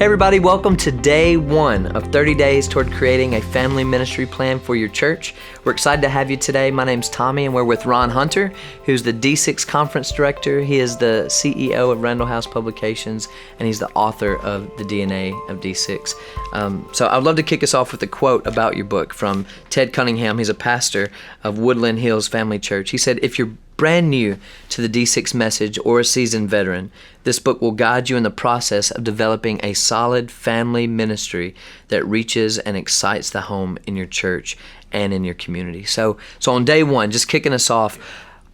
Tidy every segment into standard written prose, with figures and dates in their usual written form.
Hey everybody, welcome to day 1 of 30 days toward creating a family ministry plan for your church. We're excited to have you today. My name's Tommy and we're with Ron Hunter, who's the D6 conference director. He is the CEO of Randall House Publications and he's the author of the DNA of D6. So I'd love to kick us off with a quote about your book from Ted Cunningham. He's a pastor of Woodland Hills Family Church. He said, "If you're brand new to the D6 message or a seasoned veteran, this book will guide you in the process of developing a solid family ministry that reaches and excites the home in your church and in your community." So on day 1, just kicking us off,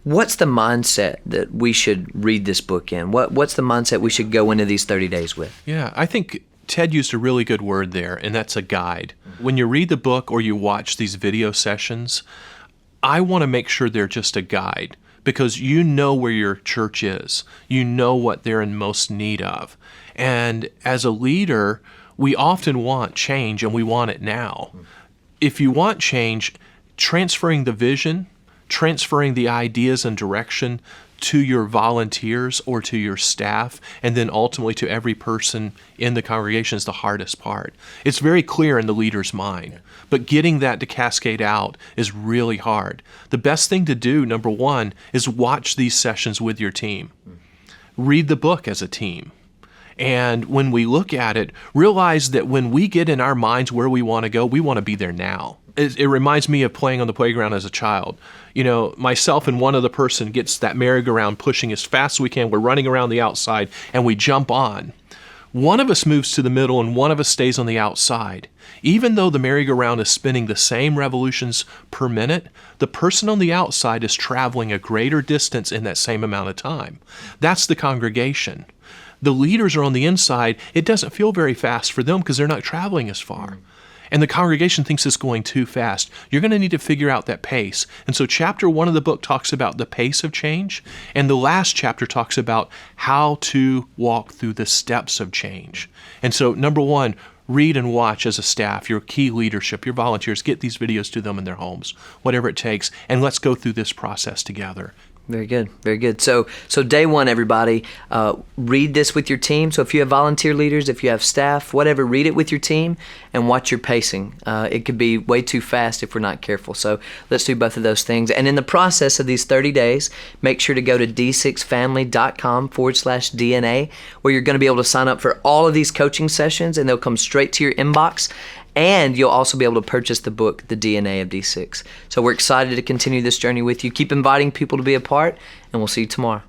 what's the mindset that we should read this book in? What's the mindset we should go into these 30 days with? Yeah, I think Ted used a really good word there, and that's a guide. When you read the book or you watch these video sessions, I want to make sure they're just a guide, because you know where your church is. You know what they're in most need of. And as a leader, we often want change, and we want it now. If you want change, transferring the vision, transferring the ideas and direction to your volunteers or to your staff, and then ultimately to every person in the congregation is the hardest part. It's very clear in the leader's mind, but getting that to cascade out is really hard. The best thing to do, number 1, is watch these sessions with your team. Read the book as a team. And when we look at it, realize that when we get in our minds where we want to go, we want to be there now. It reminds me of playing on the playground as a child. You know, myself and one other person gets that merry-go-round pushing as fast as we can. We're running around the outside and we jump on. One of us moves to the middle and one of us stays on the outside. Even though the merry-go-round is spinning the same revolutions per minute, the person on the outside is traveling a greater distance in that same amount of time. That's the congregation. The leaders are on the inside. It doesn't feel very fast for them because they're not traveling as far. And the congregation thinks it's going too fast. You're going to need to figure out that pace. And so chapter 1 of the book talks about the pace of change, and the last chapter talks about how to walk through the steps of change. And so number 1, read and watch as a staff, your key leadership, your volunteers, get these videos to them in their homes, whatever it takes, and let's go through this process together. Very good, very good. So day 1, everybody, read this with your team. So if you have volunteer leaders, if you have staff, whatever, read it with your team and watch your pacing. It could be way too fast if we're not careful. So let's do both of those things. And in the process of these 30 days, make sure to go to d6family.com/DNA, where you're going to be able to sign up for all of these coaching sessions, and they'll come straight to your inbox. And you'll also be able to purchase the book, The DNA of D6. So we're excited to continue this journey with you. Keep inviting people to be a part, and we'll see you tomorrow.